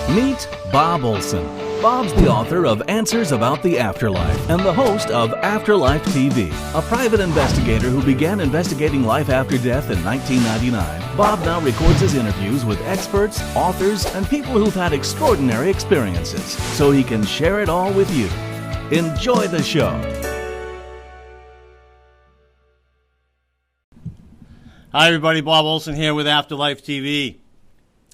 Meet Bob Olson. Bob's the author of Answers About the Afterlife and the host of Afterlife TV, a private investigator who began investigating life after death in 1999. Bob now records his interviews with experts, authors, and people who've had extraordinary experiences so he can share it all with you. Enjoy the show. Hi everybody, Bob Olson here with Afterlife TV.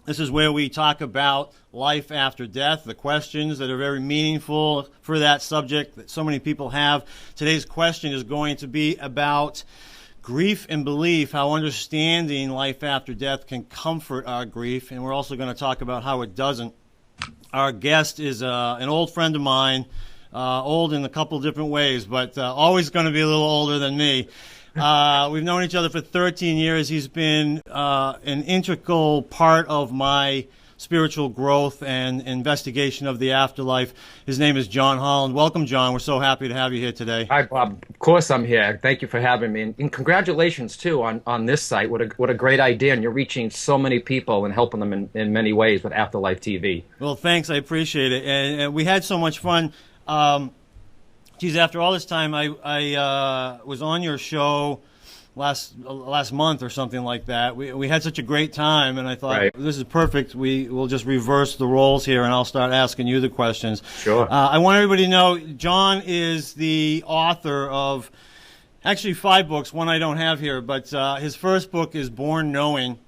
This is where we talk about life after death, the questions that are very meaningful for that subject that so many people have. Today's question is going to be about grief and belief, how understanding life after death can comfort our grief, and we're also going to talk about how it doesn't. Our guest is an old friend of mine, old in a couple different ways, but always going to be a little older than me. We've known each other for 13 years. He's been an integral part of my spiritual growth and investigation of the afterlife. His name is John Holland. Welcome, John. We're so happy to have you here today. Hi, Bob. Of course I'm here. Thank you for having me. And congratulations, too, on this site. What a great idea. And you're reaching so many people and helping them in many ways with Afterlife TV. Well, thanks. I appreciate it. And we had so much fun. Geez, after all this time, I was on your show last month or something like that. We had such a great time, and I thought, This is perfect. We'll just reverse the roles here, and I'll start asking you the questions. Sure. I want everybody to know John is the author of actually 5 books, one I don't have here, but his first book is Born Knowing.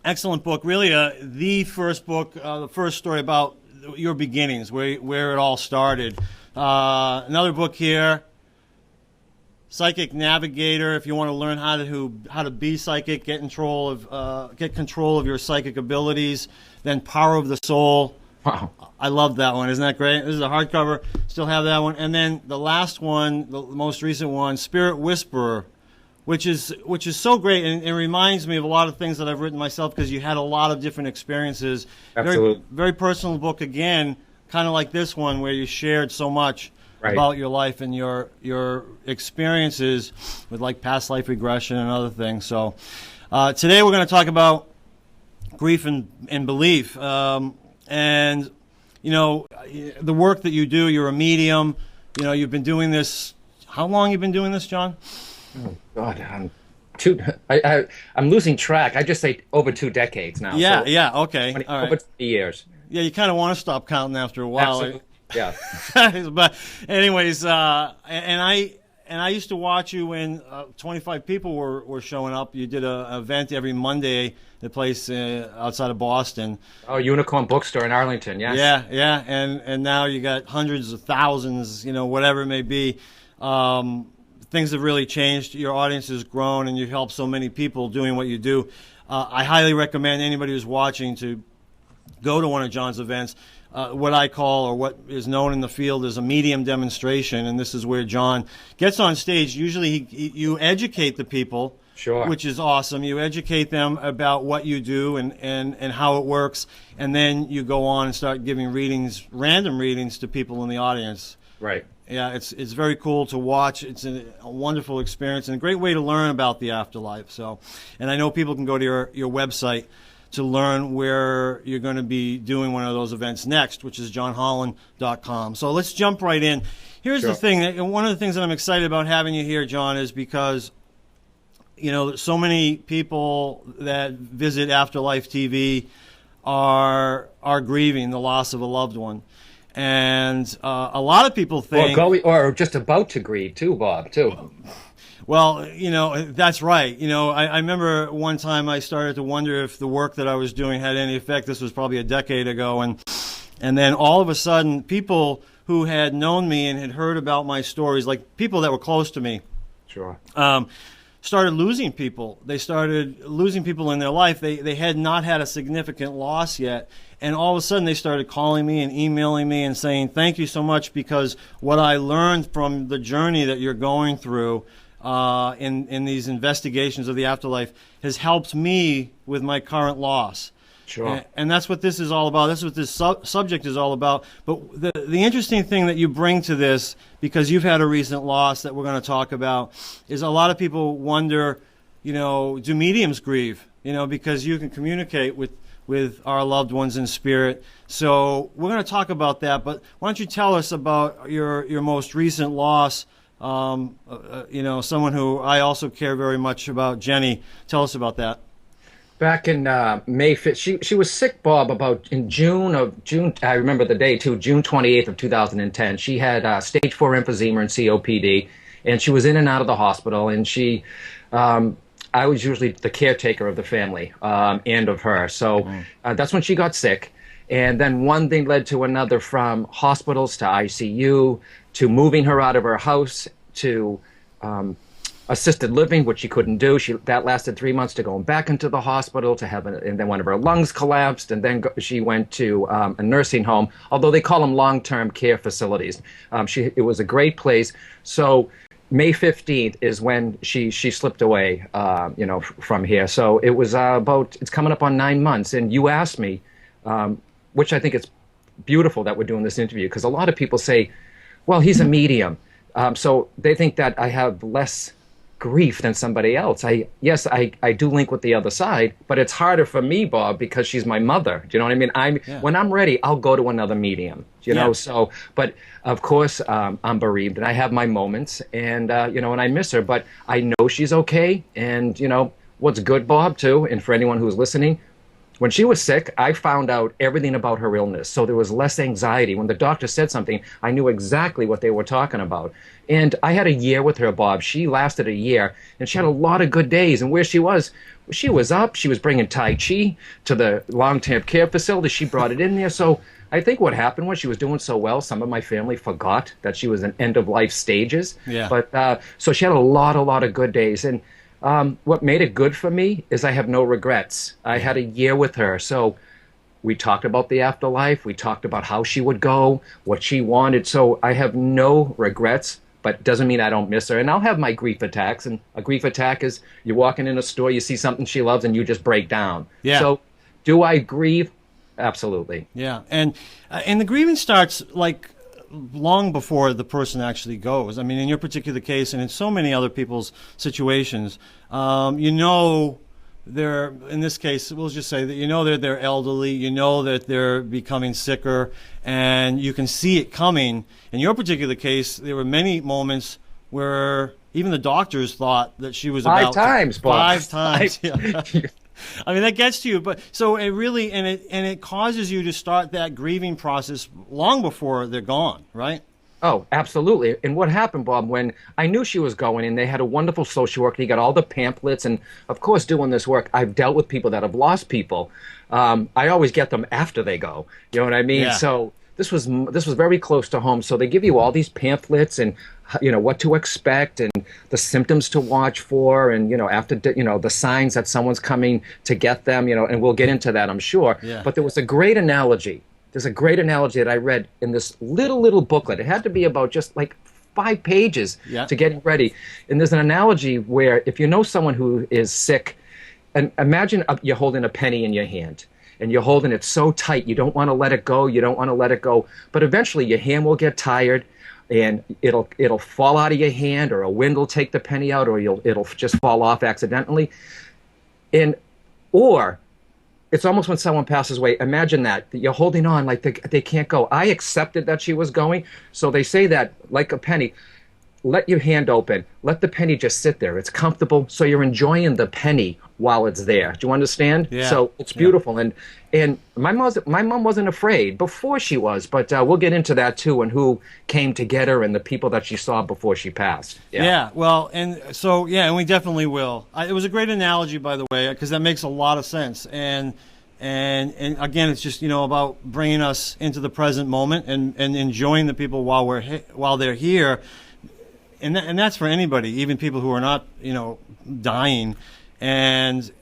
Excellent book. Really the first book, the first story about your beginnings, where it all started. Another book here, Psychic Navigator. If you want to learn how to be psychic, get control of your psychic abilities. Then Power of the Soul. Wow, I love that one. Isn't that great? This is a hardcover. Still have that one. And then the last one, the most recent one, Spirit Whisperer, which is so great and it reminds me of a lot of things that I've written myself because you had a lot of different experiences. Absolutely. Very personal book again. Kind of like this one where you shared so much about your life and your experiences with like past life regression and other things. So today we're going to talk about grief and belief. And, you know, the work that you do, you're a medium. You know, you've been doing this. How long have you been doing this, John? Oh, God. I'm losing track. I just say over 2 decades now. Yeah, so yeah, okay. All right. Over 20 years. Yeah, you kind of want to stop counting after a while. Absolutely. Yeah. But anyways, and I used to watch you when 25 people were showing up. You did an event every Monday at a place outside of Boston. Oh, Unicorn Bookstore in Arlington, yes. Yeah, and now you got hundreds of thousands, you know, whatever it may be. Things have really changed. Your audience has grown, and you've helped so many people doing what you do. I highly recommend anybody who's watching to go to one of John's events. What I call, or what is known in the field as a medium demonstration, and this is where John gets on stage. Usually you educate the people, sure, which is awesome. You educate them about what you do and how it works, and then you go on and start giving readings, random readings to people in the audience. Right. Yeah, it's very cool to watch. It's a wonderful experience and a great way to learn about the afterlife. So, and I know people can go to your website to learn where you're going to be doing one of those events next, which is johnholland.com. So let's jump right in. Here's the thing. And one of the things that I'm excited about having you here, John, is because, you know, so many people that visit Afterlife TV are grieving the loss of a loved one. And a lot of people think... Or just about to grieve, too, Bob, too. Well, you know, that's right. You know, I remember one time I started to wonder if the work that I was doing had any effect. This was probably a decade ago. And then all of a sudden, people who had known me and had heard about my stories, like people that were close to me, sure, started losing people. They started losing people in their life. They had not had a significant loss yet. And all of a sudden, they started calling me and emailing me and saying, thank you so much, because what I learned from the journey that you're going through in these investigations of the afterlife has helped me with my current loss. Sure. And that's what this is all about. That's what this subject is all about. But the interesting thing that you bring to this, because you've had a recent loss that we're going to talk about, is a lot of people wonder, you know, do mediums grieve? You know, because you can communicate with with our loved ones in spirit. So we're going to talk about that, but why don't you tell us about your most recent loss? Someone who I also care very much about, Jenny. Tell us about that. Back in May 5th, she was sick, Bob, about in June, I remember the day too, June 28th of 2010. She had stage 4 emphysema and COPD, and she was in and out of the hospital, and I was usually the caretaker of the family and of her. So that's when she got sick. And then one thing led to another, from hospitals to ICU to moving her out of her house to assisted living, which she couldn't do. That lasted 3 months, to going back into the hospital to and then one of her lungs collapsed, and then she went to a nursing home, although they call them long-term care facilities. It was a great place. So May 15th is when she slipped away, from here. So it was it's coming up on 9 months. And you asked me, which I think it's beautiful that we're doing this interview, because a lot of people say, well, he's a medium. So they think that I have less grief than somebody else. I do link with the other side, but it's harder for me, Bob, because she's my mother. Do you know what I mean? When I'm ready, I'll go to another medium, you know? So, but of course, I'm bereaved, and I have my moments, and, and I miss her, but I know she's okay. And, what's good, Bob, too, and for anyone who's listening, when she was sick, I found out everything about her illness, so there was less anxiety. When the doctor said something, I knew exactly what they were talking about. And I had a year with her, Bob. She lasted a year, and she had a lot of good days. And where she was up. She was bringing Tai Chi to the long-term care facility. She brought it in there. So I think what happened was she was doing so well, some of my family forgot that she was in end-of-life stages. Yeah. But so she had a lot of good days. And what made it good for me is I have no regrets. I had a year with her. So we talked about the afterlife. We talked about how she would go, what she wanted. So I have no regrets, but doesn't mean I don't miss her. And I'll have my grief attacks. And a grief attack is you're walking in a store, you see something she loves, and you just break down. Yeah. So do I grieve? Absolutely. Yeah. And the grieving starts long before the person actually goes. I mean, in your particular case, and in so many other people's situations, they're, in this case, we'll just say that they're elderly, that they're becoming sicker, and you can see it coming. In your particular case, there were many moments where even the doctors thought that she was five times. Yeah. I mean, that gets to you, but so it really, and it causes you to start that grieving process long before they're gone, right? Oh, absolutely. And what happened, Bob, when I knew she was going, and they had a wonderful social worker, he got all the pamphlets, and of course, doing this work, I've dealt with people that have lost people. I always get them after they go. You know what I mean? Yeah. So this was very close to home. So they give you all these pamphlets and what to expect and the symptoms to watch for, and after the signs that someone's coming to get them. And we'll get into that, I'm sure. Yeah. But there was a great analogy. There's a great analogy that I read in this little booklet. It had to be about just 5 pages to get ready. And there's an analogy where if you know someone who is sick, and imagine you're holding a penny in your hand, and you're holding it so tight, you don't want to let it go, but eventually your hand will get tired, and it'll fall out of your hand, or a wind will take the penny out, or it'll just fall off accidentally. Or it's almost when someone passes away, imagine that you're holding on like they can't go. I accepted that she was going, so they say that, like a penny, let your hand open, let the penny just sit there. It's comfortable, so you're enjoying the penny while it's there. Do you understand? Yeah. So it's beautiful. And my mom wasn't afraid before she was, but we'll get into that too, and who came to get her and the people that she saw before she passed. Yeah. Well, and so, and we definitely will. It was a great analogy, by the way, because that makes a lot of sense. And again, it's just, about bringing us into the present moment and enjoying the people while they're here. And that's for anybody, even people who are not, dying, and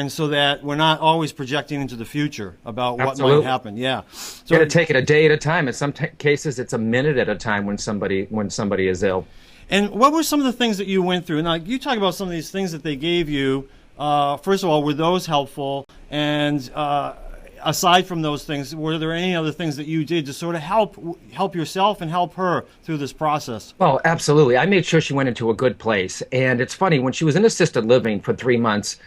so that we're not always projecting into the future about what might happen. Yeah, so you got to take it a day at a time. In some cases, it's a minute at a time when somebody is ill. And what were some of the things that you went through? Now, you talk about some of these things that they gave you. First of all, were those helpful? And aside from those things, were there any other things that you did to sort of help yourself and help her through this process? Oh, absolutely. I made sure she went into a good place. And it's funny, when she was in assisted living for 3 months,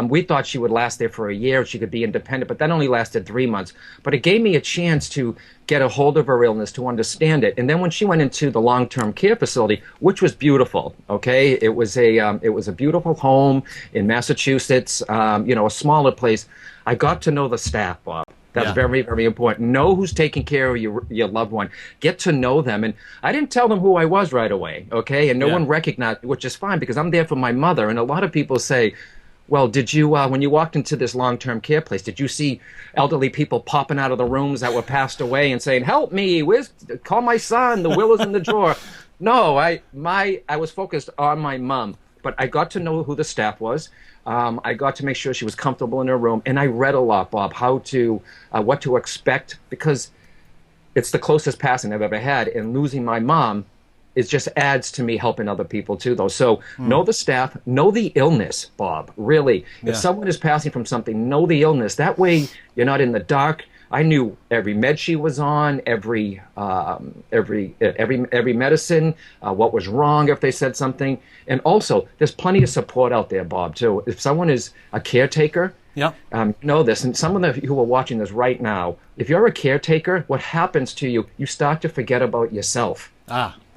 We thought she would last there for a year. She could be independent, but that only lasted 3 months. But it gave me a chance to get a hold of her illness, to understand it. And then when she went into the long-term care facility, which was beautiful, okay, it was a beautiful home in Massachusetts, a smaller place. I got to know the staff, Bob. That's very, very important. Know who's taking care of your loved one. Get to know them. And I didn't tell them who I was right away, okay? And no one recognized, which is fine because I'm there for my mother. And a lot of people say, well, did you, when you walked into this long-term care place, did you see elderly people popping out of the rooms that were passed away and saying, help me, call my son, the will is in the drawer? No, I was focused on my mom. But I got to know who the staff was. I got to make sure she was comfortable in her room, and I read a lot, Bob, what to expect, because it's the closest passing I've ever had, and losing my mom just adds to me helping other people too, though. So know the staff, know the illness, Bob. Really, if someone is passing from something, know the illness. That way, you're not in the dark. I knew every med she was on, every medicine, what was wrong if they said something, and also there's plenty of support out there, Bob. Too. If someone is a caretaker, know this, and some of you who are watching this right now, if you're a caretaker, what happens to you? You start to forget about yourself.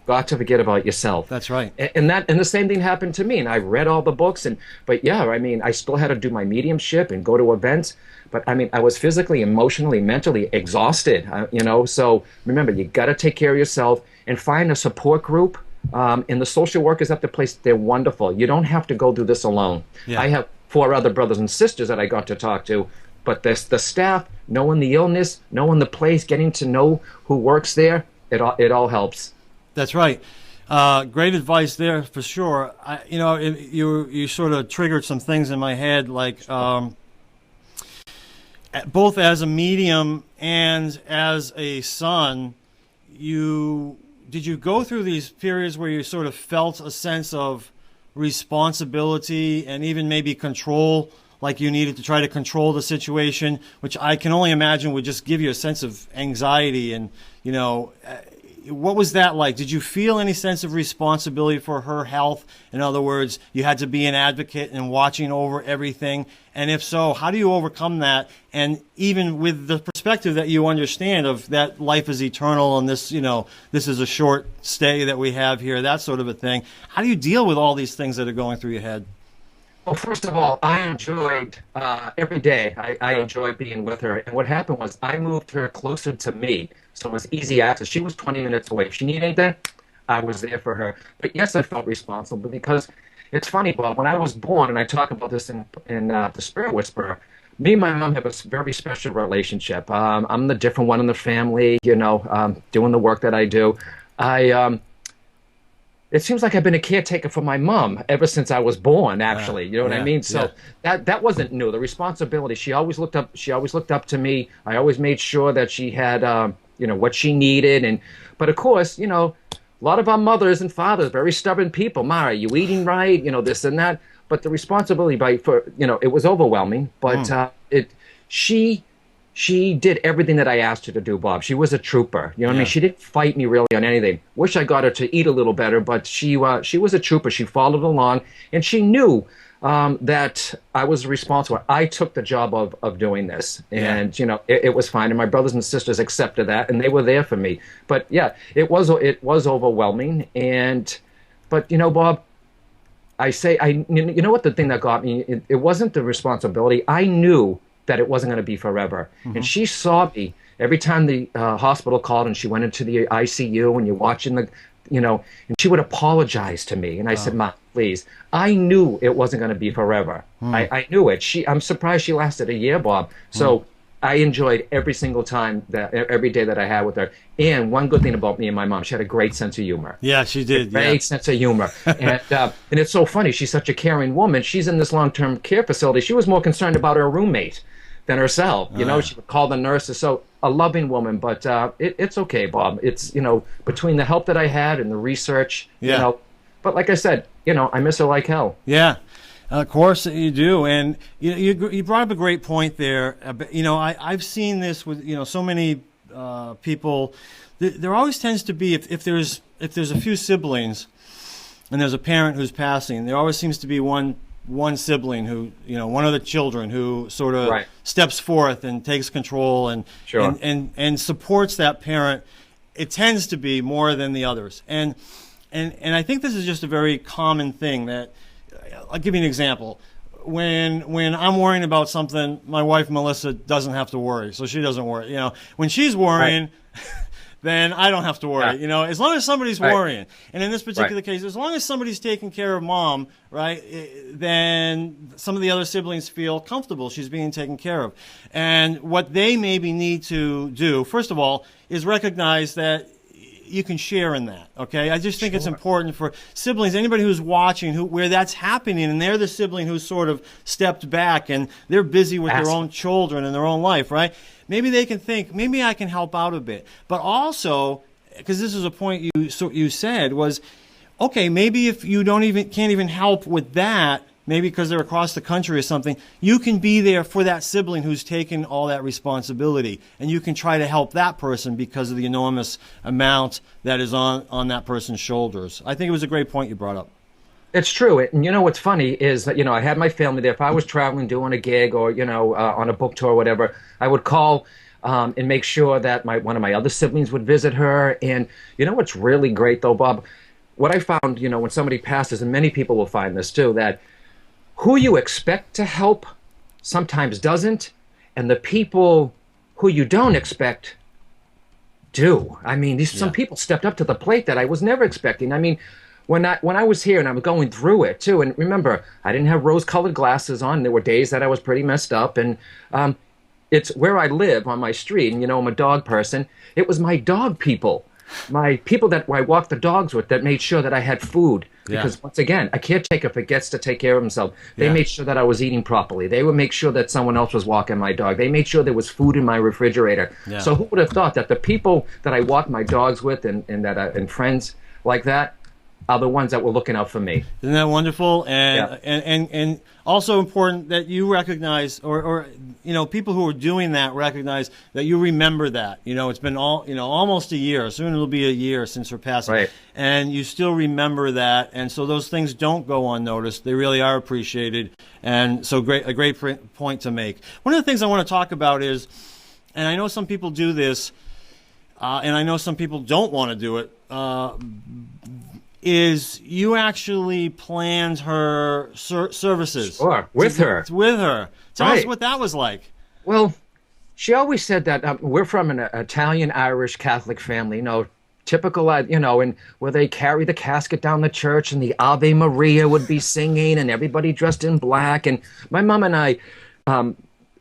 Got to forget about yourself. That's right. And the same thing happened to me. And I read all the books, but I still had to do my mediumship and go to events. But I was physically, emotionally, mentally exhausted. So remember, you got to take care of yourself and find a support group. And the social workers at the place, they're wonderful. You don't have to go through this alone. I have 4 other brothers and sisters that I got to talk to. But the staff, knowing the illness, knowing the place, getting to know who works there, it all helps. That's right. Great advice there for sure. You sort of triggered some things in my head, like both as a medium and as a son. Did you go through these periods where you sort of felt a sense of responsibility and even maybe control, like you needed to try to control the situation, which I can only imagine would just give you a sense of anxiety and what was that like? Did you feel any sense of responsibility for her health? In other words, you had to be an advocate and watching over everything. And if so, how do you overcome that? And even with the perspective that you understand of that life is eternal and this is a short stay that we have here, that sort of a thing. How do you deal with all these things that are going through your head? Well, first of all, I enjoyed every day. I enjoyed being with her. And what happened was I moved her closer to me. So it was easy access. She was 20 minutes away. If she needed anything, I was there for her. But yes, I felt responsible because it's funny, Bob, when I was born, and I talk about this in The Spirit Whisperer, me and my mom have a very special relationship. I'm the different one in the family, doing the work that I do. It seems like I've been a caretaker for my mom ever since I was born, actually. You know what I mean? So that wasn't new. The responsibility, she always looked up to me. I always made sure that she had what she needed. But of course, a lot of our mothers and fathers, very stubborn people. Ma, are you eating right? This and that. But the responsibility it was overwhelming. But she did everything that I asked her to do, Bob. She was a trooper. You know what I mean? She didn't fight me really on anything. Wish I got her to eat a little better, but she was a trooper. She followed along, and she knew that I was responsible. I took the job of doing this, and it was fine. And my brothers and sisters accepted that, and they were there for me. But it was overwhelming. But Bob, you know what the thing that got me? It wasn't the responsibility. I knew that it wasn't going to be forever. Mm-hmm. And she saw me every time the hospital called and she went into the ICU and you're watching and she would apologize to me. And I said, Ma, please. I knew it wasn't going to be forever. I knew it. I'm surprised she lasted a year, Bob. So I enjoyed every single time, every day that I had with her. And one good thing about me and my mom, she had a great sense of humor. Yeah, she did. Great sense of humor. And it's so funny. She's such a caring woman. She's in this long-term care facility. She was more concerned about her roommate than herself. She would call the nurses. So a loving woman, but it's okay, Bob. It's, between the help that I had and the research, but like I said, I miss her like hell. Yeah. Of course you do, and you brought up a great point there. I've seen this with so many people. There always tends to be if there's a few siblings, and there's a parent who's passing, there always seems to be one one sibling who, one of the children who sort of Right. steps forth and takes control and, Sure. and supports that parent, it tends to be more than the others. And I think this is just a very common thing that, I'll give you an example. When I'm worrying about something, my wife Melissa doesn't have to worry, so she doesn't worry. When she's worrying, then I don't have to worry. Yeah. As long as somebody's Right. worrying, and in this particular case, as long as somebody's taking care of mom, right, then some of the other siblings feel comfortable she's being taken care of. And what they maybe need to do, first of all, is recognize that you can share in that, okay? I just think it's important for siblings, anybody who's watching, where that's happening, and they're the sibling who's sort of stepped back and they're busy with their own children and their own life, right? Maybe they can think, maybe I can help out a bit. But also, because this is a point you said, was, okay, maybe if you can't even help with that, maybe because they're across the country or something, you can be there for that sibling who's taken all that responsibility, and you can try to help that person because of the enormous amount that is on that person's shoulders. I think it was a great point you brought up. It's true. And what's funny is that, I had my family there. If I was traveling, doing a gig or, on a book tour or whatever, I would call and make sure that one of my other siblings would visit her. And what's really great, though, Bob? What I found, when somebody passes, and many people will find this too, that who you expect to help sometimes doesn't, and the people who you don't expect do. I mean, some people stepped up to the plate that I was never expecting. I mean, when I was here and I was going through it too, and remember, I didn't have rose-colored glasses on. There were days that I was pretty messed up, and it's where I live on my street, and I'm a dog person. It was my dog people, my people that I walked the dogs with, that made sure that I had food. Because once again, a caretaker forgets to take care of himself. They made sure that I was eating properly. They would make sure that someone else was walking my dog. They made sure there was food in my refrigerator. Yeah. So who would have thought that the people that I walk my dogs with and friends like that are the ones that were looking out for me. Isn't that wonderful? And also important that you recognize, or people who are doing that recognize that you remember that. It's been almost a year. Soon it'll be a year since her passing, right. And you still remember that. And so those things don't go unnoticed. They really are appreciated. And so a great point to make. One of the things I want to talk about is, and I know some people do this, and I know some people don't want to do it. Is you actually planned her services. Sure, with her. Tell us what that was like. Well, she always said that we're from an Italian-Irish Catholic family, typical, and where they carry the casket down the church and the Ave Maria would be singing and everybody dressed in black. And my mom and I,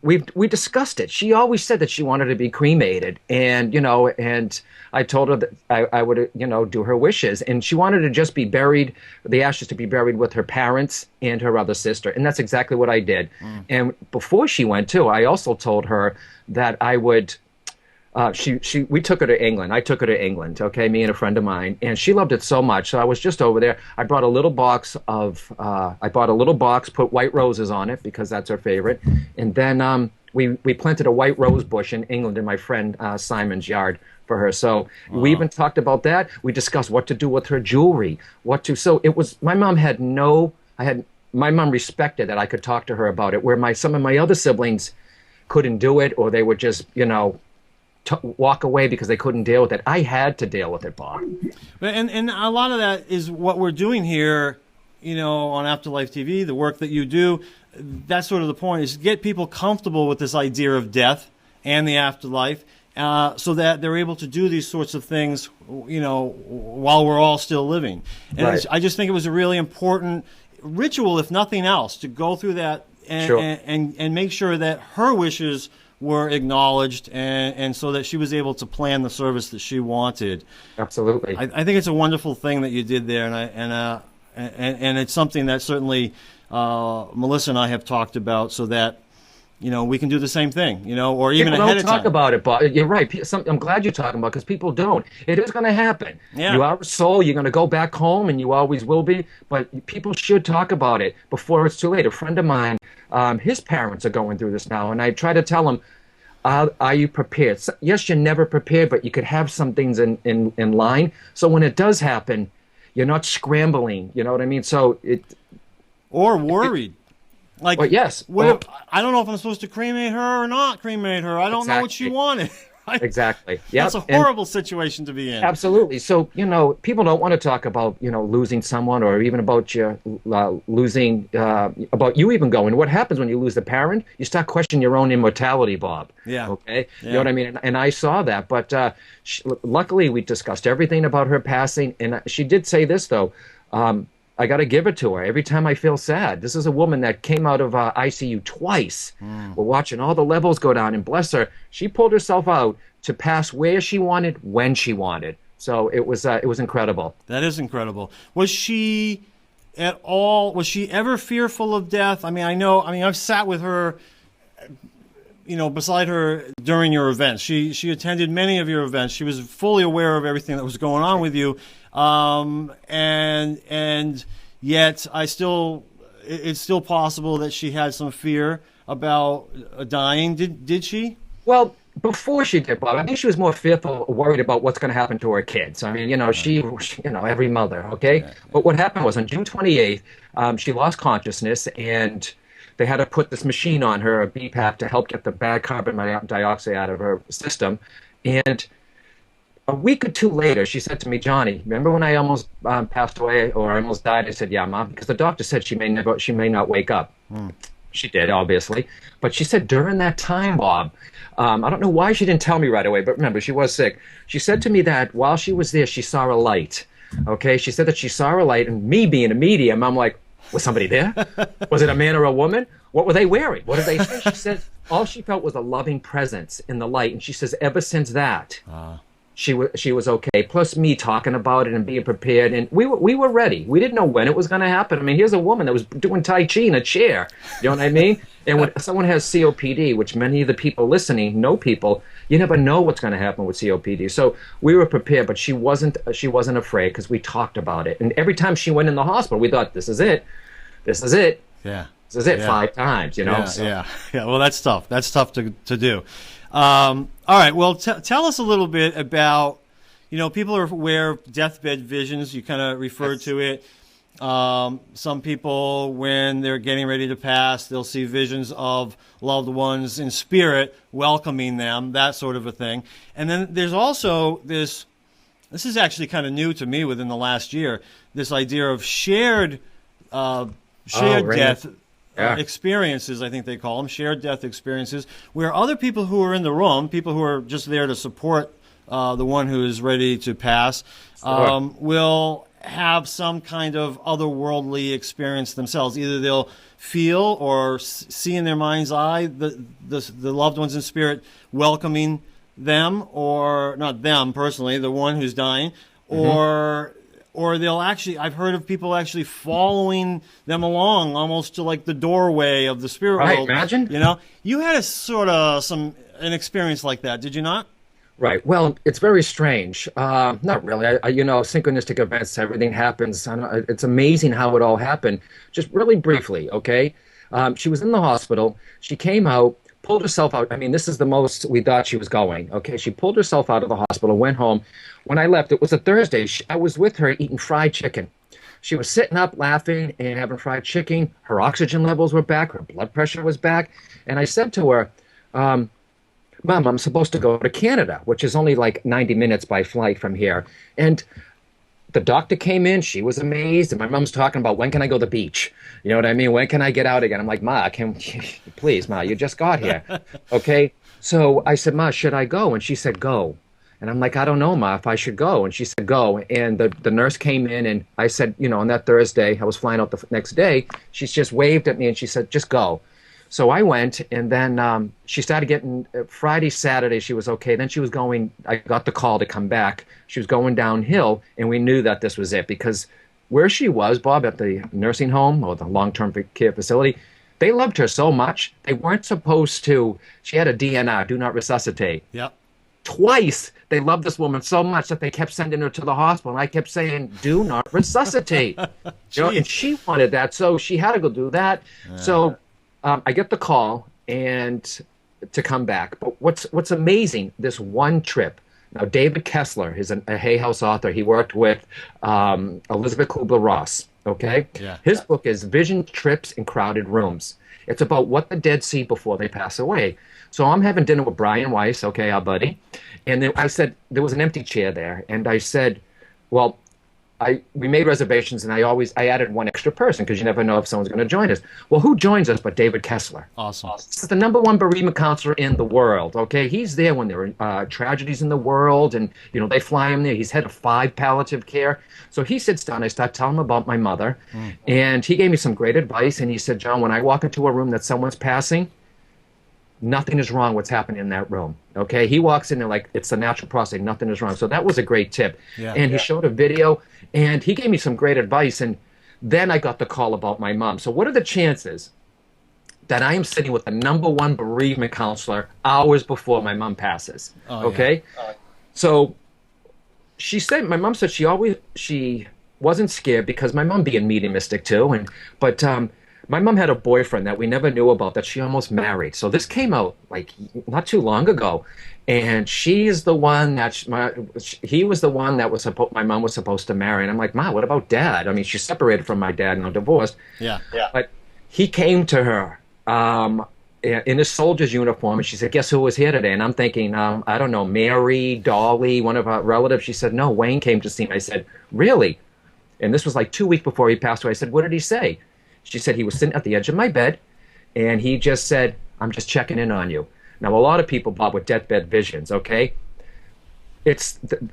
we discussed it. She always said that she wanted to be cremated, and and I told her that I would do her wishes, and she wanted to just be buried, the ashes to be buried with her parents and her other sister, and that's exactly what I did. And before she went too, I also told her that I would. We took her to England. I took her to England, okay, me and a friend of mine, and she loved it so much. So I was just over there. I brought a little box, put white roses on it because that's her favorite, and then we planted a white rose bush in England in my friend Simon's yard for her. So we even talked about that. We discussed what to do with her jewelry, so it was. My mom my mom respected that I could talk to her about it, where some of my other siblings couldn't do it, or they would just walk away because they couldn't deal with it. I had to deal with it, Bob. And a lot of that is what we're doing here, on Afterlife TV, the work that you do. That's sort of the point, is get people comfortable with this idea of death and the afterlife, so that they're able to do these sorts of things, while we're all still living. And right. I just think it was a really important ritual, if nothing else, to go through that and make sure that her wishes were acknowledged, and so that she was able to plan the service that she wanted. Absolutely. I think it's a wonderful thing that you did there, and it's something that certainly Melissa and I have talked about, so that we can do the same thing, or even people ahead don't of time. talk about it, but you're right. I'm glad you're talking about it, because people don't. It is going to happen. Yeah. You are a soul. You're going to go back home, and you always will be. But people should talk about it before it's too late. A friend of mine, his parents are going through this now, and I try to tell him, are you prepared? Yes, you're never prepared, but you could have some things in line. So when it does happen, you're not scrambling. You know what I mean? So or worried. Like, well, yes. I don't know if I'm supposed to cremate her or not cremate her. I don't know what she wanted. Right? Exactly. Yep. That's a horrible situation to be in. Absolutely. So, people don't want to talk about, losing someone, or even about your losing, about you even going. What happens when you lose a parent? You start questioning your own immortality, Bob. Yeah. Okay. Yeah. You know what I mean? And I saw that. But luckily, we discussed everything about her passing. And she did say this, though. I got to give it to her. Every time I feel sad, this is a woman that came out of ICU twice. We're watching all the levels go down, and bless her, she pulled herself out to pass where she wanted, when she wanted. So it was incredible. That is incredible. Was she ever fearful of death? I mean, I've sat with her, beside her during your events. She attended many of your events. She was fully aware of everything that was going on with you. And yet it's still possible that she had some fear about dying. Did she? Well, before she did, Bob, I think she was more fearful, worried about what's going to happen to her kids. I mean, she every mother, okay? Yeah. But what happened was on June 28th, she lost consciousness, and they had to put this machine on her, a BPAP, to help get the bad carbon dioxide out of her system. And a week or two later, she said to me, Johnny, remember when I almost passed away, or I almost died? I said, yeah, Mom, because the doctor said she may not wake up. She did, obviously. But she said during that time, Bob, I don't know why she didn't tell me right away, but remember, she was sick. She said to me that while she was there, she saw a light. Okay? She said that she saw a light, and me being a medium, I'm like, was somebody there? Was it a man or a woman? What were they wearing? What did they say? She said all she felt was a loving presence in the light. And she says ever since that, she was okay. Plus me talking about it and being prepared, and we were ready. We didn't know when it was going to happen. I mean, here's a woman that was doing Tai Chi in a chair. You know what I mean? And when someone has COPD, which many of the people listening know people, you never know what's going to happen with COPD. So we were prepared, but she wasn't afraid because we talked about it. And every time she went in the hospital, we thought, this is it. This is it. Yeah. This is it. Yeah. 5 times. Yeah. So. Yeah. Well, that's tough. That's tough to do. All right. Well, tell us a little bit about, people are aware of deathbed visions. You kind of referred to it. Some people, when they're getting ready to pass, they'll see visions of loved ones in spirit welcoming them, that sort of a thing. And then there's also this is actually kind of new to me within the last year, this idea of shared death experiences, I think they call them, shared death experiences, where other people who are in the room, people who are just there to support the one who is ready to pass, will have some kind of otherworldly experience themselves. Either they'll feel or see in their mind's eye the loved ones in spirit welcoming them, or not them personally, the one who's dying, or they'll actually, I've heard of people actually following them along almost to like the doorway of the spirit world. Imagine. You had an experience like that, did you not? Right. Well, it's very strange. Not really. Synchronistic events, everything happens. It's amazing how it all happened. Just really briefly, okay? She was in the hospital. She came out, pulled herself out. I mean, this is the most we thought she was going, okay? She pulled herself out of the hospital, went home. When I left, it was a Thursday. I was with her eating fried chicken. She was sitting up laughing and having fried chicken. Her oxygen levels were back. Her blood pressure was back. And I said to her, Mom, I'm supposed to go to Canada, which is only like 90 minutes by flight from here. And the doctor came in. She was amazed. And my mom's talking about, when can I go to the beach? You know what I mean? When can I get out again? I'm like, Ma, please, Ma, you just got here. Okay. So I said, Ma, should I go? And she said, go. And I'm like, I don't know, Ma, if I should go. And she said, go. And the nurse came in, and I said, on that Thursday, I was flying out the next day. She just waved at me, and she said, just go. So I went, and then she started getting, Friday, Saturday, she was okay. Then she was going, I got the call to come back. She was going downhill, and we knew that this was it, because where she was, Bob, at the nursing home or the long-term care facility, they loved her so much. They weren't supposed to, she had a DNR, do not resuscitate. Yep. Twice they loved this woman so much that they kept sending her to the hospital. And I kept saying, do not resuscitate. And she wanted that, so she had to go do that. So I get the call and to come back. But what's amazing, this one trip. Now, David Kessler is a Hay House author. He worked with Elizabeth Kubler-Ross. okay? Yeah. His book is Vision Trips in Crowded Rooms. It's about what the dead see before they pass away. So I'm having dinner with Brian Weiss, okay, our buddy. And then I said, there was an empty chair there. And I said, well, we made reservations, and I added one extra person because you never know if someone's going to join us. Well, who joins us but David Kessler? Awesome. This is the #1 bereavement counselor in the world, okay? He's there when there are tragedies in the world, and, they fly him there. He's head of 5 palliative care. So he sits down. I start telling him about my mother, and he gave me some great advice, and he said, John, when I walk into a room that someone's passing, nothing is wrong what's happening in that room, okay? He walks in there like it's the natural process, nothing is wrong. So that was a great tip. Yeah. And he showed a video, and he gave me some great advice, and then I got the call about my mom. So what are the chances that I am sitting with the #1 bereavement counselor hours before my mom passes, okay? Yeah. So my mom said she wasn't scared because my mom being mediumistic too, but my mom had a boyfriend that we never knew about that she almost married. So this came out like not too long ago, and she's the one that he was the one that my mom was supposed to marry. And I'm like, Ma, what about Dad? I mean, she's separated from my dad and divorced. Yeah. But he came to her in his soldier's uniform, and she said, guess who was here today? And I'm thinking, I don't know, Mary, Dolly, one of our relatives. She said, no, Wayne came to see me. I said, really? And this was like 2 weeks before he passed away. I said, what did he say? She said he was sitting at the edge of my bed, and he just said, I'm just checking in on you. Now, a lot of people, Bob, with deathbed visions, okay?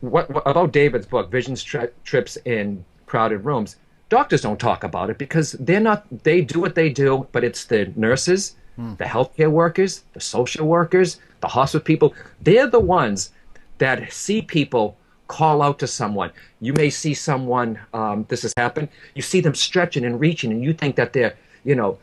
What about David's book, Visions Trips in Crowded Rooms? Doctors don't talk about it because they do what they do, but it's the nurses, the healthcare workers, the social workers, the hospital people. They're the ones that see people call out to someone. You may see someone, this has happened, you see them stretching and reaching, and you think that they're,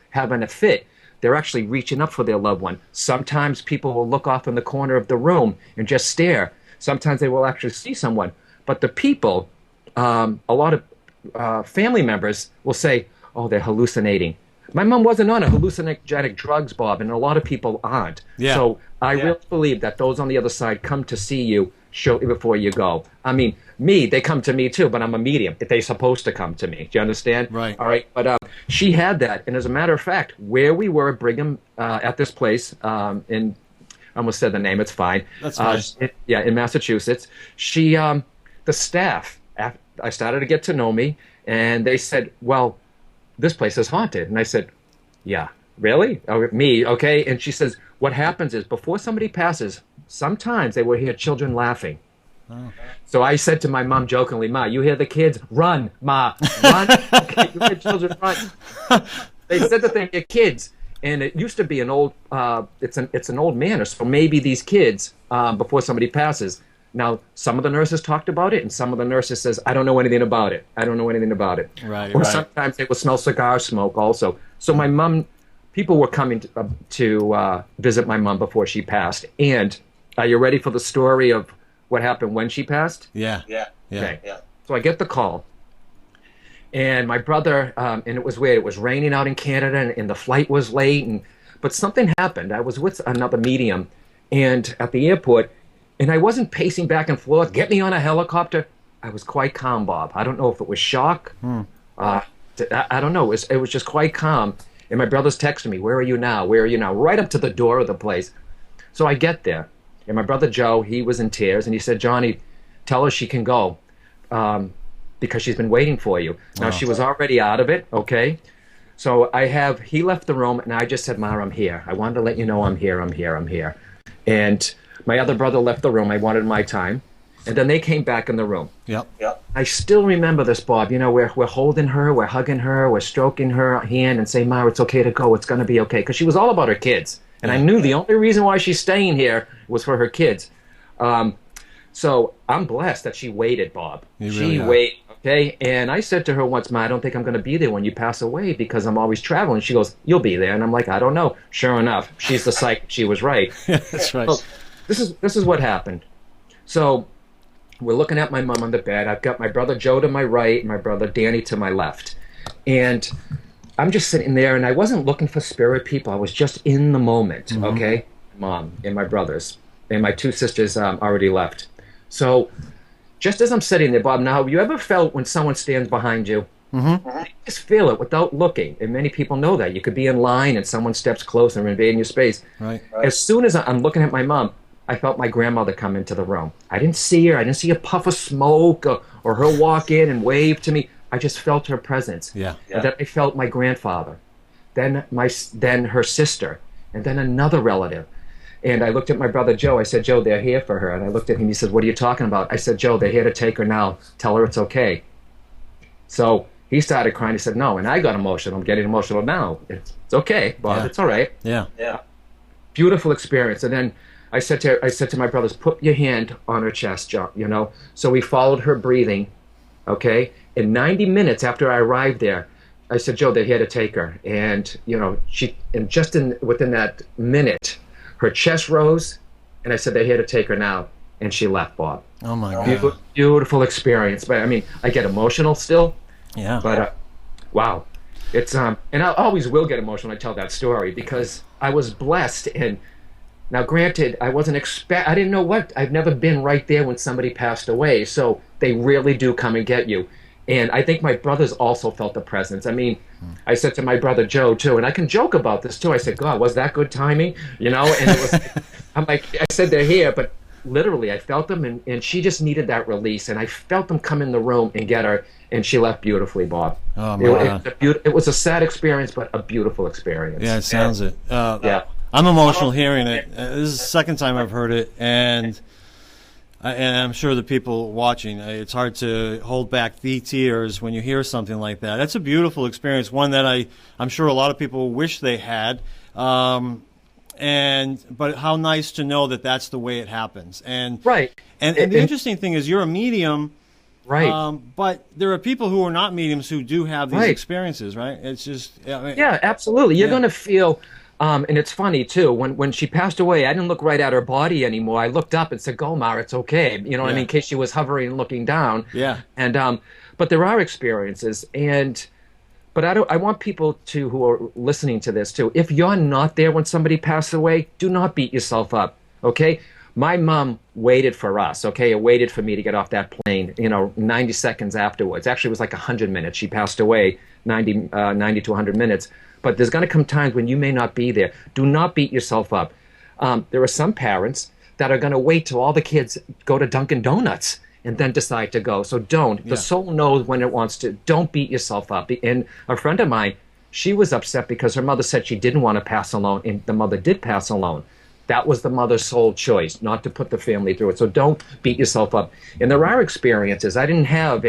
having a fit. They're actually reaching up for their loved one. Sometimes people will look off in the corner of the room and just stare. Sometimes they will actually see someone. But the people, a lot of family members will say, oh, they're hallucinating. My mom wasn't on a hallucinogenic drugs, Bob, and a lot of people aren't. Yeah. So I really believe that those on the other side come to see you shortly before you go. I mean, they come to me too, but I'm a medium. They're supposed to come to me. Do you understand? Right. All right. But she had that. And as a matter of fact, where we were, Brigham, at this place I almost said the name. It's fine. That's fine. In Massachusetts. The staff, I started to get to know me, and they said, well, this place is haunted. And I said, yeah, really? Oh, me, okay. And she says, what happens is before somebody passes, sometimes they will hear children laughing. Oh. So I said to my mom jokingly, Ma, you hear the kids? Run, Ma, run. Okay, you hear children, run. They said that they hear kids. And it used to be an old, it's an old manor. So maybe these kids, before somebody passes. Now, some of the nurses talked about it, and some of the nurses says, I don't know anything about it. I don't know anything about it. Right, or sometimes they will smell cigar smoke also. So my mom, people were coming to visit my mom before she passed. And are you ready for the story of what happened when she passed? Yeah. Okay. Yeah. So I get the call. And my brother, and it was weird. It was raining out in Canada, and the flight was late. But something happened. I was with another medium, and at the airport, and I wasn't pacing back and forth, get me on a helicopter. I was quite calm, Bob. I don't know if it was shock. I don't know. It was just quite calm. And my brother's texting me, where are you now? Where are you now? Right up to the door of the place. So I get there. And my brother Joe, he was in tears. And he said, Johnny, tell her she can go because she's been waiting for you. Now, she was already out of it, okay? So he left the room, and I just said, Ma, I'm here. I wanted to let you know I'm here. And my other brother left the room. I wanted my time. And then they came back in the room. Yep. I still remember this, Bob. We're holding her, we're hugging her, we're stroking her hand and saying, Ma, it's okay to go. It's going to be okay. Because she was all about her kids. And I knew the only reason why she's staying here was for her kids. So I'm blessed that she waited, Bob. She waited, okay? And I said to her once, Ma, I don't think I'm going to be there when you pass away because I'm always traveling. She goes, you'll be there. And I'm like, I don't know. Sure enough, she's the psych. She was right. That's right. So, this is what happened. So we're looking at my mom on the bed. I've got my brother Joe to my right and my brother Danny to my left. And I'm just sitting there, and I wasn't looking for spirit people. I was just in the moment, okay? Mom and my brothers. And my 2 sisters already left. So just as I'm sitting there, Bob, now have you ever felt when someone stands behind you You just feel it without looking. And many people know that. You could be in line and someone steps close and invading your space. Right. As soon as I'm looking at my mom, I felt my grandmother come into the room. I didn't see her. I didn't see a puff of smoke or her walk in and wave to me. I just felt her presence. Yeah. And then I felt my grandfather, then her sister, and then another relative. And I looked at my brother Joe. I said, Joe, they're here for her. And I looked at him. He said, what are you talking about? I said, Joe, they're here to take her now. Tell her it's okay. So he started crying. He said, no. And I got emotional. I'm getting emotional now. It's okay, Bob. Yeah. It's all right. Yeah. Beautiful experience. And then I said to my brothers, put your hand on her chest, John, you know. So we followed her breathing, okay? In 90 minutes after I arrived there, I said, Joe, they're here to take her. And, you know, within that minute, her chest rose, and I said, they're here to take her now. And she left, Bob. Oh, my God. Beautiful experience. But, I mean, I get emotional still. Yeah. But, wow. It's, and I always will get emotional when I tell that story because I was blessed. And now, granted, I didn't know what. I've never been right there when somebody passed away. So they really do come and get you. And I think my brothers also felt the presence. I mean, I said to my brother Joe too, and I can joke about this too. I said, God, was that good timing? You know, and it was, I'm like, I said they're here, but literally I felt them and she just needed that release. And I felt them come in the room and get her, and she left beautifully, Bob. Oh, my God. It was a sad experience, but a beautiful experience. Yeah, it sounds it. Yeah. I'm emotional hearing it. This is the second time I've heard it, and I'm sure the people watching, it's hard to hold back the tears when you hear something like that. That's a beautiful experience, one that I'm sure a lot of people wish they had. But how nice to know that that's the way it happens. And right. And the interesting thing is you're a medium, right? But there are people who are not mediums who do have these experiences, right? It's just yeah, absolutely. You're going to feel. And it's funny, too, when she passed away, I didn't look right at her body anymore. I looked up and said, Gomar, it's okay. You know what I mean? In case she was hovering and looking down. Yeah. And, but there are experiences. But I want people who are listening to this, too. If you're not there when somebody passed away, do not beat yourself up, okay? My mom waited for us, okay? Waited for me to get off that plane, 90 seconds afterwards. Actually, it was like 100 minutes. She passed away 90 to 100 minutes. But there's going to come times when you may not be there. Do not beat yourself up. There are some parents that are going to wait till all the kids go to Dunkin' Donuts and then decide to go. So don't. The soul knows when it wants to. Don't beat yourself up. And a friend of mine, she was upset because her mother said she didn't want to pass alone, and the mother did pass alone. That was the mother's sole choice, not to put the family through it. So don't beat yourself up. And there are experiences. I didn't have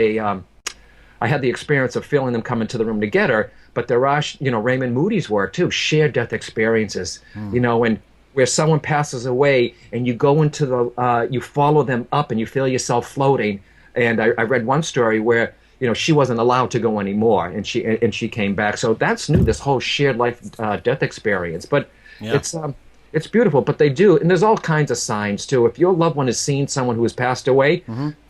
I had the experience of feeling them come into the room to get her, but there are, Raymond Moody's work too, shared death experiences, and where someone passes away and you go into you follow them up and you feel yourself floating. And I read one story where, she wasn't allowed to go anymore and she came back. So that's new, this whole shared life death experience. But it's beautiful, but they do. And there's all kinds of signs too. If your loved one has seen someone who has passed away,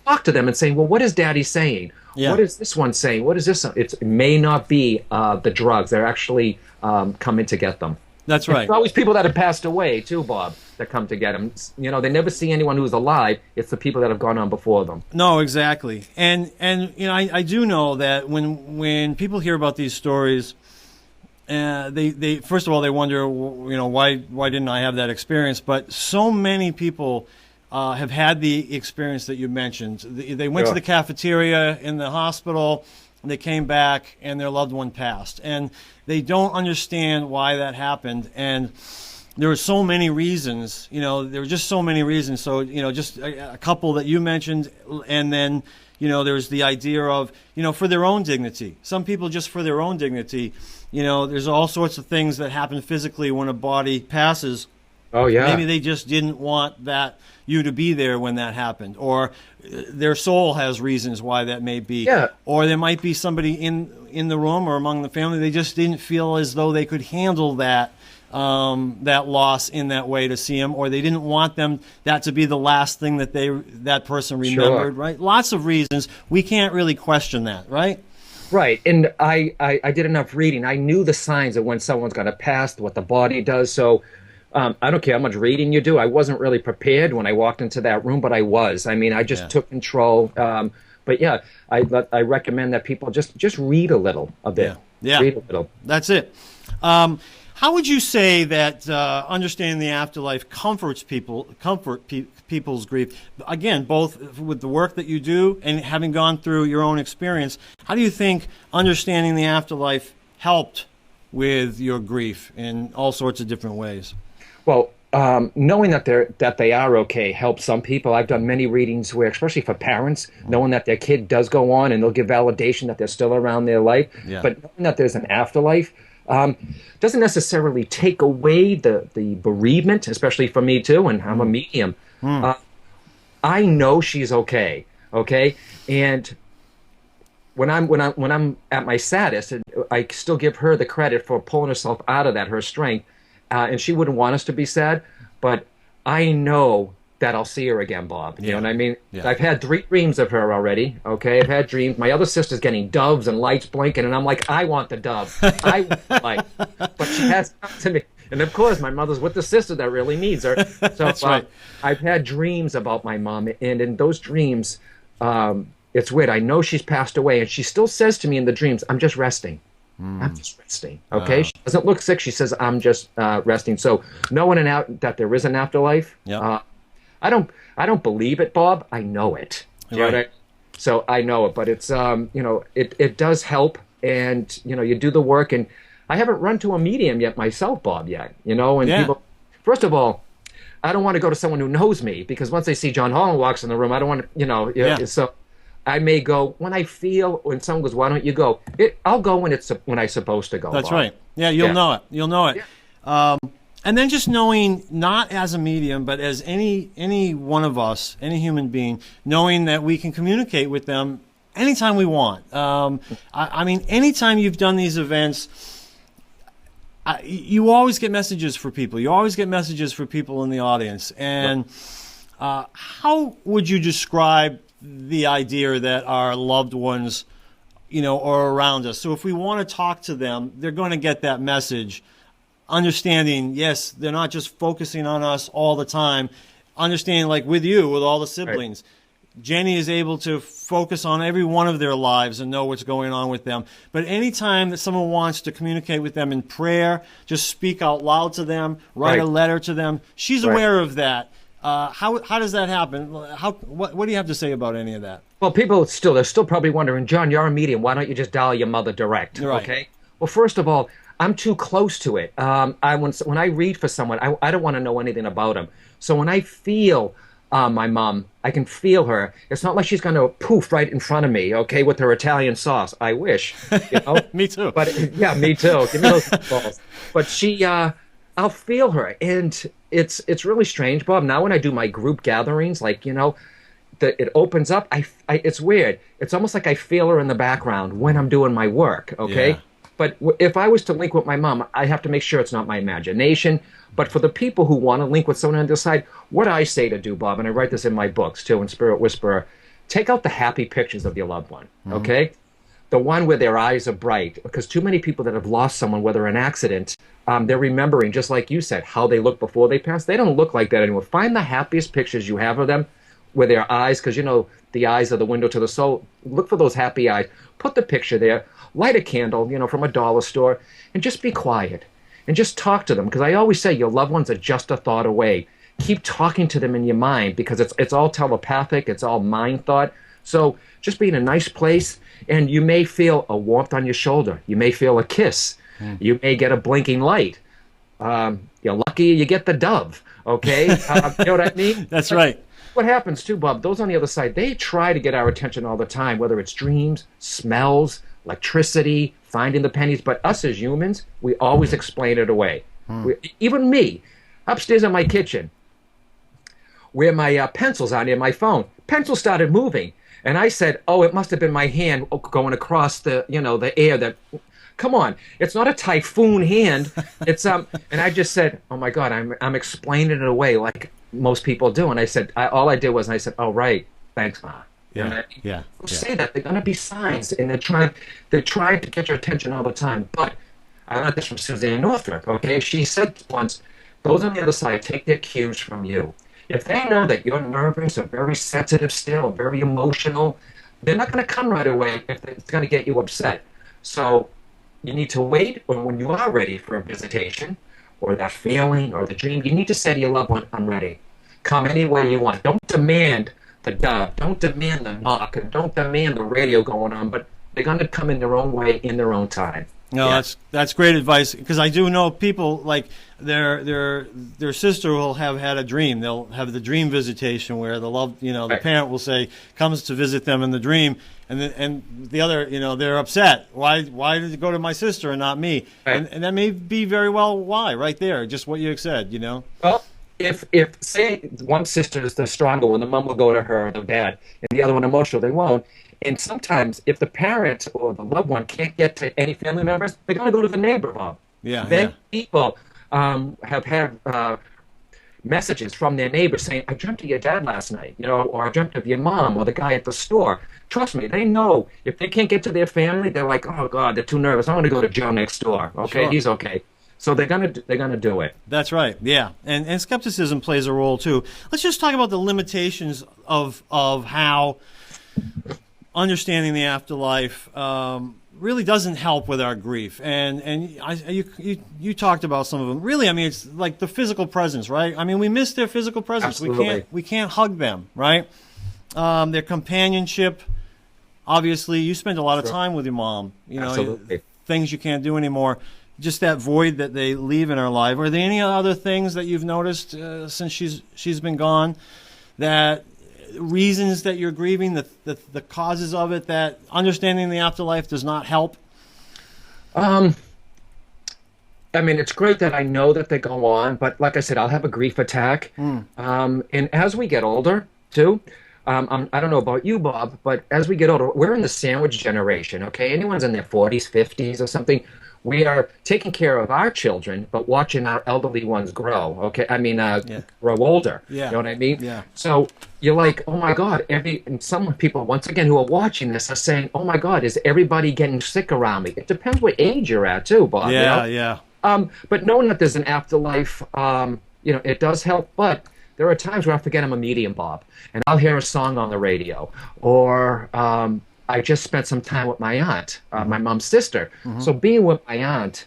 talk to them and say, well, what is Daddy saying? Yeah. What is this one saying? What is this? It may not be the drugs. They're actually coming to get them. That's right. It's always people that have passed away too, Bob, that come to get them. They never see anyone who's alive. It's the people that have gone on before them. No, exactly. And I do know that when people hear about these stories, they first of all they wonder, why didn't I have that experience? But so many people have had the experience that you mentioned. They went to the cafeteria in the hospital, and they came back, and their loved one passed. And they don't understand why that happened. And there were so many reasons. There were just so many reasons. So, just a couple that you mentioned, and then, there's the idea of, for their own dignity. Some people just for their own dignity. There's all sorts of things that happen physically when a body passes. Oh, yeah. Maybe they just didn't want you to be there when that happened, or their soul has reasons why that may be. Yeah. Or there might be somebody in the room or among the family, they just didn't feel as though they could handle that loss in that way to see him, or they didn't want that to be the last thing that person remembered. Right? Lots of reasons. We can't really question that, right? Right, and I did enough reading. I knew the signs of when someone's going to pass, what the body does. So I don't care how much reading you do. I wasn't really prepared when I walked into that room, but I was. I mean, I just took control. But yeah, I recommend that people just read a little of it. Yeah. Read a little. That's it. How would you say that understanding the afterlife comforts people's grief? Again, both with the work that you do and having gone through your own experience, how do you think understanding the afterlife helped with your grief in all sorts of different ways? Well, knowing that they are okay helps some people. I've done many readings where, especially for parents, knowing that their kid does go on and they'll give validation that they're still around their life, but knowing that there's an afterlife doesn't necessarily take away the bereavement, especially for me too, and I'm a medium. I know she's okay, and when I'm at my saddest, I still give her the credit for pulling herself out of that, her strength. And she wouldn't want us to be sad, but I know that I'll see her again, Bob. You know what I mean? Yeah. I've had 3 dreams of her already, okay? I've had dreams. My other sister's getting doves and lights blinking, and I'm like, I want the dove. I want the light. But she has come to me. And, of course, my mother's with the sister that really needs her. So That's right. I've had dreams about my mom, and in those dreams, it's weird. I know she's passed away, and she still says to me in the dreams, I'm just resting. I'm just resting, okay? She doesn't look sick. She says, I'm just resting. So knowing that there is an afterlife, I don't believe it, Bob. I know it. Right. So I know it, but it's, it does help, and, you do the work. And I haven't run to a medium yet myself, Bob, and people, first of all, I don't want to go to someone who knows me, because once they see John Holland walks in the room, I don't want to, so I may go when I feel, when someone goes, why don't you go? I'll go when I'm supposed to go. That's right. Yeah, you'll know it. You'll know it. Yeah. And then just knowing, not as a medium, but as any one of us, any human being, knowing that we can communicate with them anytime we want. I mean, anytime you've done these events, you always get messages for people. You always get messages for people in the audience. And how would you describe the idea that our loved ones, are around us? So if we want to talk to them, they're going to get that message. Understanding, yes, they're not just focusing on us all the time. Understanding, like with you, with all the siblings, Jenny is able to focus on every one of their lives and know what's going on with them. But anytime that someone wants to communicate with them in prayer, just speak out loud to them, write a letter to them, she's aware of that. How does that happen? What do you have to say about any of that? Well, they're still probably wondering, John, you're a medium. Why don't you just dial your mother direct? Right. Okay. Well, first of all, I'm too close to it. When I read for someone, I don't want to know anything about them. So when I feel my mom, I can feel her. It's not like she's going to poof right in front of me, okay, with her Italian sauce. I wish. Me too. But yeah, me too. Give me those balls. But I'll feel her, and it's really strange, Bob. Now when I do my group gatherings, like it opens up. It's weird. It's almost like I feel her in the background when I'm doing my work. Okay. Yeah. But if I was to link with my mom, I have to make sure it's not my imagination. But for the people who want to link with someone on the side, what I say to do, Bob, and I write this in my books too, in Spirit Whisperer, take out the happy pictures of your loved one. Okay. The one where their eyes are bright, because too many people that have lost someone, whether an accident, they're remembering, just like you said, how they looked before they passed. They don't look like that anymore. Find the happiest pictures you have of them, where their eyes, because the eyes are the window to the soul. Look for those happy eyes. Put the picture there. Light a candle, from a dollar store, and just be quiet and just talk to them. Because I always say your loved ones are just a thought away. Keep talking to them in your mind, because it's all telepathic. It's all mind thought. So just be in a nice place, and you may feel a warmth on your shoulder. You may feel a kiss. You may get a blinking light. You're lucky you get the dove, okay? You know what I mean? That's right. What happens too, Bob, those on the other side, they try to get our attention all the time, whether it's dreams, smells, electricity, finding the pennies. But us as humans, we always explain it away. Even me, upstairs in my kitchen, where my pencils are near my phone, pencil started moving. And I said, oh, it must have been my hand going across the air. That, come on, it's not a typhoon hand. It's and I just said, oh my God, I'm explaining it away like most people do. And I said, all I did was, I said, oh right, thanks, Ma. Yeah. Say that they're gonna be signs, and they're trying to get your attention all the time. But I learned this from Suzanne Northrop. Okay, she said once, those on the other side take their cues from you. If they know that you're nervous or very sensitive still, very emotional, they're not going to come right away if it's going to get you upset. So you need to wait, or when you are ready for a visitation, or that feeling, or the dream, you need to say to your loved one, I'm ready. Come any way you want. Don't demand the dove. Don't demand the knock. And don't demand the radio going on. But they're going to come in their own way, in their own time. No, Yeah. that's great advice, because I do know people like their sister will have had a dream. They'll have the dream visitation where the Right. parent will say comes to visit them in the dream, and the other they're upset. Why did it go to my sister and not me? Right. And that may be very well why right there, just what you said. Well, if say one sister is the stronger one, the mom will go to her, or the dad, and the other one emotional, they won't. And sometimes, if the parent or the loved one can't get to any family members, they're going to go to the neighbor, Bob. Yeah, Many yeah. people have had messages from their neighbors saying, I dreamt of your dad last night, or I dreamt of your mom, or the guy at the store. Trust me, they know if they can't get to their family, they're like, oh, God, they're too nervous. I'm going to go to Joe next door. Okay, Sure. he's okay. So they're gonna do it. That's right. Yeah, and skepticism plays a role too. Let's just talk about the limitations of how understanding the afterlife really doesn't help with our grief. And you talked about some of them. Really, I mean, it's like the physical presence, right? I mean, we miss their physical presence. Absolutely. We can't hug them, right? Their companionship. Obviously, you spend a lot of Sure. time with your mom. Absolutely. Things you can't do anymore. Just that void that they leave in our life. Are there any other things that you've noticed since she's been gone, that reasons that you're grieving, the causes of it, that understanding the afterlife does not help? I mean, it's great that I know that they go on, but like I said, I'll have a grief attack. And as we get older, too, I don't know about you, Bob, but as we get older, we're in the sandwich generation, okay? Anyone's in their 40s, 50s, or something. We are taking care of our children, but watching our elderly ones grow, okay? I mean, grow older. Yeah. You know what I mean? Yeah. So you're like, oh my God, and some people, once again, who are watching this are saying, oh my God, is everybody getting sick around me? It depends what age you're at, too, Bob. Yeah, you know? yeah. But knowing that there's an afterlife, it does help. But there are times where I forget I'm a medium, Bob, and I'll hear a song on the radio, or I just spent some time with my aunt, my mom's sister. So being with my aunt,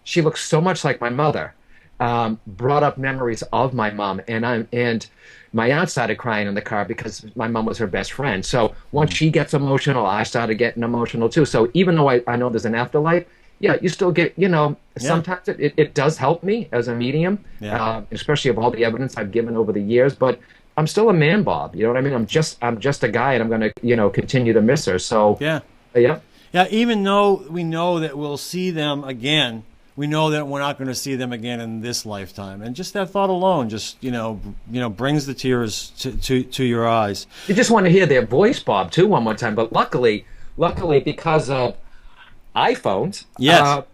she looks so much like my mother, brought up memories of my mom, and my aunt started crying in the car because my mom was her best friend. So once she gets emotional, I started getting emotional too. So even though I know there's an afterlife, yeah, you still get, sometimes it does help me as a medium, especially of all the evidence I've given over the years. But I'm still a man, Bob. You know what I mean? I'm just a guy, and I'm going to, continue to miss her. So Yeah. Yeah. Yeah, even though we know that we'll see them again, we know that we're not going to see them again in this lifetime. And just that thought alone just, brings the tears to your eyes. You just want to hear their voice, Bob, too, one more time. But luckily, because of iPhones, Yes.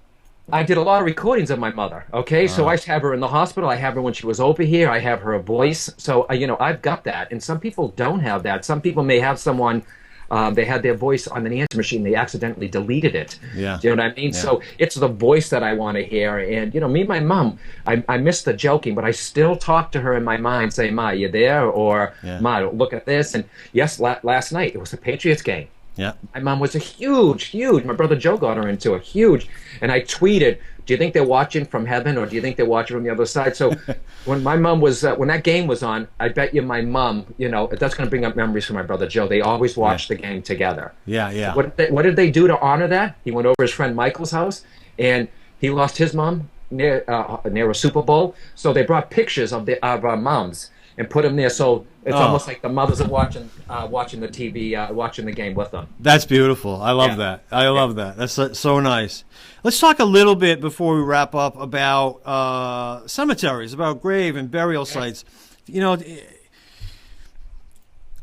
I did a lot of recordings of my mother. Okay, so I have her in the hospital. I have her when she was over here. I have her voice. So I've got that. And some people don't have that. Some people may have someone. They had their voice on an answer machine. They accidentally deleted it. Yeah. Do you know what I mean? Yeah. So it's the voice that I want to hear. And me and my mom, I miss the joking, but I still talk to her in my mind, saying, "Ma, you there?" Or "Ma, look at this." And yes, last night it was a Patriots game. Yeah. My mom was a huge, my brother Joe got her into a huge, and I tweeted, do you think they're watching from heaven, or do you think they're watching from the other side? So when my mom was, when that game was on, I bet you my mom, that's going to bring up memories for my brother Joe. They always watched the game together. Yeah, yeah. What did they do to honor that? He went over his friend Michael's house, and he lost his mom near a Super Bowl. So they brought pictures of our moms and put them there. So it's almost like the mothers are watching the TV, watching the game with them. That's beautiful. I love that. I love that. That's so nice. Let's talk a little bit before we wrap up about cemeteries, about grave and burial sites.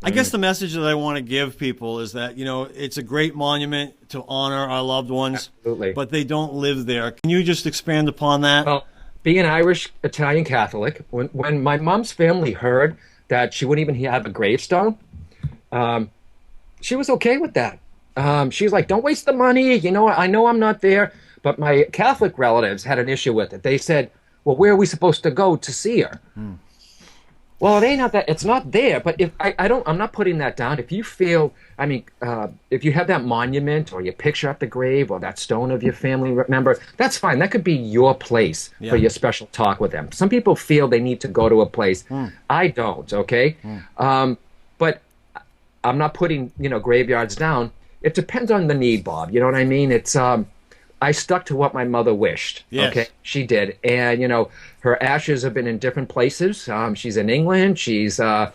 I guess the message that I want to give people is that, it's a great monument to honor our loved ones, Absolutely. but they don't live there. Can you just expand upon that? Well, being Irish, Italian Catholic, when my mom's family heard that she wouldn't even have a gravestone, she was okay with that. She was like, don't waste the money. I know I'm not there. But my Catholic relatives had an issue with it. They said, well, where are we supposed to go to see her? Well, it ain't not that. It's not there. But if I'm not putting that down. If you feel, if you have that monument or your picture at the grave or that stone of your family member, that's fine. That could be your place for your special talk with them. Some people feel they need to go to a place. I don't. Okay, but I'm not putting graveyards down. It depends on the need, Bob. You know what I mean? It's I stuck to what my mother wished. Yes. Okay, she did, and her ashes have been in different places. She's in England. She's buried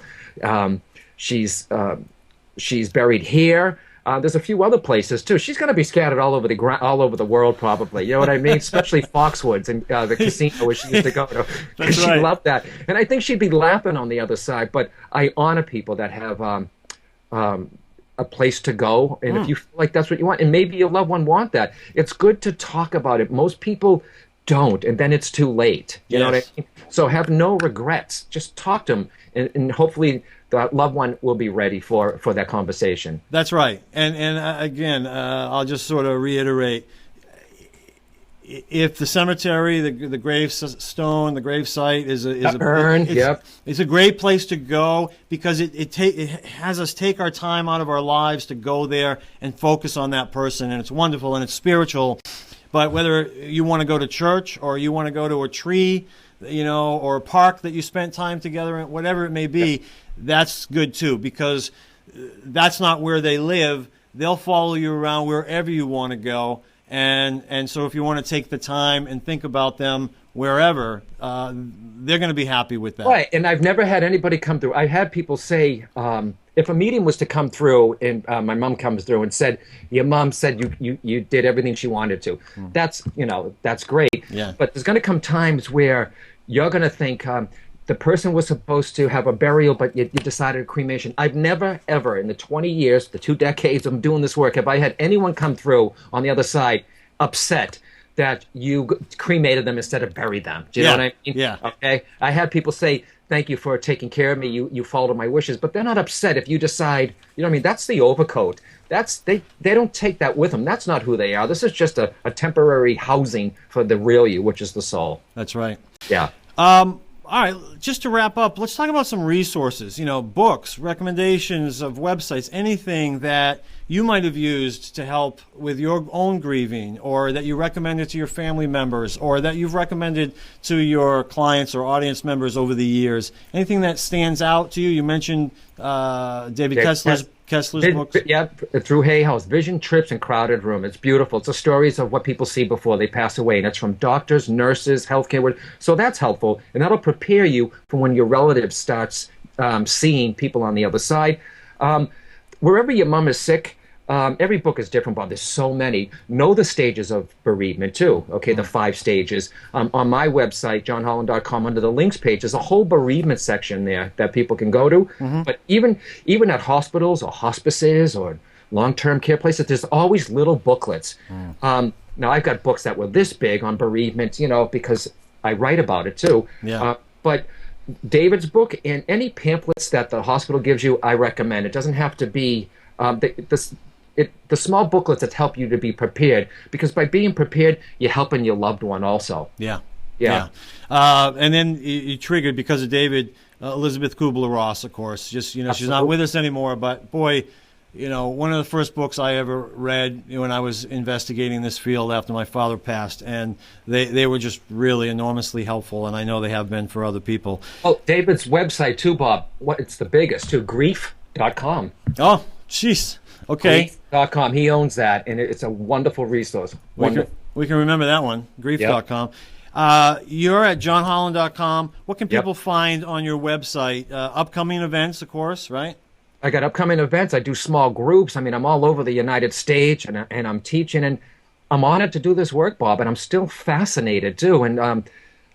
here. There's a few other places too. She's going to be scattered all over the world, probably. You know what I mean? Especially Foxwoods and the casino where she used to go to, because she loved that. And I think she'd be laughing on the other side. But I honor people that have a place to go, and if you feel like that's what you want, and maybe your loved one want that, it's good to talk about it. Most people don't, and then it's too late. You know what I mean? So have no regrets. Just talk to them, and hopefully the loved one will be ready for that conversation. That's right. And again, I'll just sort of reiterate. If the cemetery, the gravestone, the gravesite is a urn, it's a great place to go, because it has us take our time out of our lives to go there and focus on that person, and it's wonderful and it's spiritual. But whether you want to go to church or you want to go to a tree, or a park that you spent time together in, whatever it may be, that's good too, because that's not where they live. They'll follow you around wherever you want to go. And so if you want to take the time and think about them wherever, they're going to be happy with that. Right, and I've never had anybody come through. I had people say, if a medium was to come through, and my mom comes through and said, your mom said you did everything she wanted to. That's great. Yeah. But there's going to come times where you're going to think, the person was supposed to have a burial, but you decided a cremation. I've never, ever, in the 20 years, the 2 decades I'm doing this work, have I had anyone come through on the other side upset that you cremated them instead of buried them. Do you know what I mean? Yeah. Okay? I had people say, thank you for taking care of me. You followed my wishes. But they're not upset if you decide, you know what I mean? That's the overcoat. They don't take that with them. That's not who they are. This is just a temporary housing for the real you, which is the soul. That's right. Yeah. All right, just to wrap up, let's talk about some resources, books, recommendations of websites, anything that you might have used to help with your own grieving, or that you recommended to your family members, or that you've recommended to your clients or audience members over the years. Anything that stands out to you? You mentioned David Kessler's books. Yeah, through Hay House, Vision Trips and Crowded Room. It's beautiful. It's the stories of what people see before they pass away, and it's from doctors, nurses, healthcare. So that's helpful, and that'll prepare you for when your relative starts seeing people on the other side. Wherever your mom is sick, every book is different, Bob. There's so many. Know the stages of bereavement, too. Okay, the 5 stages. On my website, johnholland.com, under the links page, there's a whole bereavement section there that people can go to. But even at hospitals or hospices or long-term care places, there's always little booklets. Now, I've got books that were this big on bereavement, because I write about it, too. Yeah. But David's book and any pamphlets that the hospital gives you, I recommend. It doesn't have to be... the small booklets that help you to be prepared, because by being prepared, you're helping your loved one also. Yeah. And then you triggered, because of David, Elizabeth Kubler-Ross, of course. Just she's not with us anymore, but boy, one of the first books I ever read when I was investigating this field after my father passed, and they were just really enormously helpful, and I know they have been for other people. Oh, David's website too, Bob. It's the biggest too. Grief.com. Oh, jeez. Okay. Grief.com. He owns that, and it's a wonderful resource. We can remember that one. Grief.com. You're at johnholland.com. What can people find on your website? Upcoming events, of course, right? I got upcoming events. I do small groups. I'm all over the United States, and I'm teaching, and I'm honored to do this work, Bob, and I'm still fascinated, too. And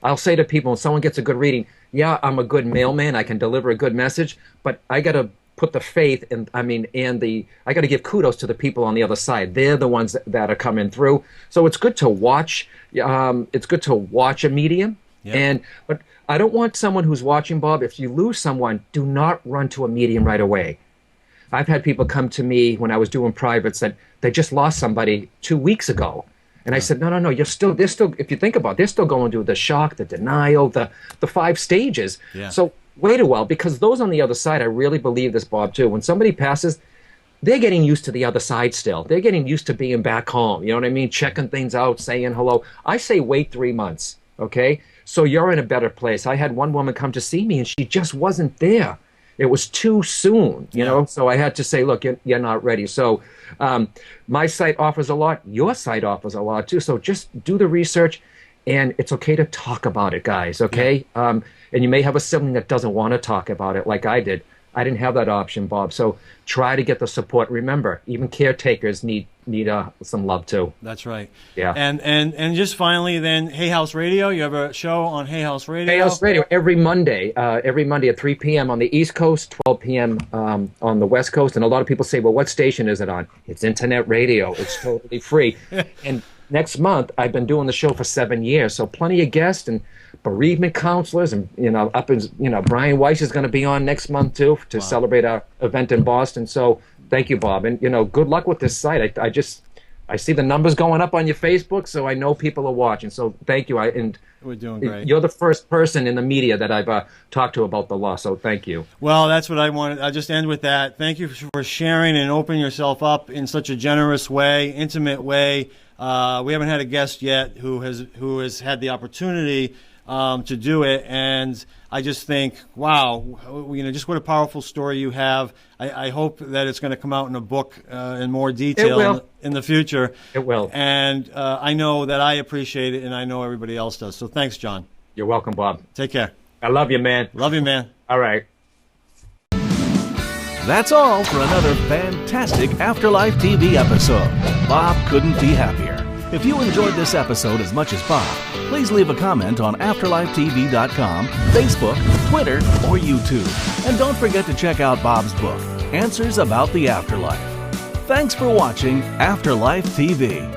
I'll say to people, when someone gets a good reading, yeah, I'm a good mailman. I can deliver a good message, but I got to put the faith in, I got to give kudos to the people on the other side. They're the ones that are coming through. So it's good to watch. It's good to watch a medium. Yeah. But I don't want someone who's watching, Bob, if you lose someone, do not run to a medium right away. I've had people come to me when I was doing privates that they just lost somebody 2 weeks ago. And I said, no, they're still, if you think about it, they're still going through the shock, the denial, the 5 stages. Yeah. So wait a while, because those on the other side, I really believe this, Bob, too. When somebody passes, they're getting used to the other side still. They're getting used to being back home. You know what I mean? Checking things out, saying hello. I say wait 3 months, okay? So you're in a better place. I had one woman come to see me, and she just wasn't there. It was too soon, you know? So I had to say, look, you're not ready. So my site offers a lot. Your site offers a lot, too. So just do the research, and it's okay to talk about it, guys, okay? And you may have a sibling that doesn't want to talk about it like I did. I didn't have that option, Bob. So try to get the support. Remember, even caretakers need some love too. That's right. Yeah. And just finally, then, Hay House Radio. You have a show on Hay House Radio. Hay House Radio every Monday at 3 p.m. on the East Coast, 12 p.m. On the West Coast. And a lot of people say, well, what station is it on? It's internet radio. It's totally free. And next month, I've been doing the show for 7 years, so plenty of guests and bereavement counselors, and Brian Weiss is going to be on next month too to celebrate our event in Boston. So thank you, Bob, and good luck with this site. I see the numbers going up on your Facebook, so I know people are watching. So thank you. We're doing great. You're the first person in the media that I've talked to about the law, so thank you. Well, that's what I wanted. I'll just end with that. Thank you for sharing and opening yourself up in such a generous way, intimate way. We haven't had a guest yet who has had the opportunity to do it, and I just think, wow, just what a powerful story you have. I hope that it's going to come out in a book in more detail in the future. It will. And I know that I appreciate it, and I know everybody else does. So thanks, John. You're welcome, Bob. Take care. I love you, man. Love you, man. All right. That's all for another fantastic Afterlife TV episode. Bob couldn't be happier. If you enjoyed this episode as much as Bob, please leave a comment on AfterlifeTV.com, Facebook, Twitter, or YouTube. And don't forget to check out Bob's book, Answers About the Afterlife. Thanks for watching Afterlife TV.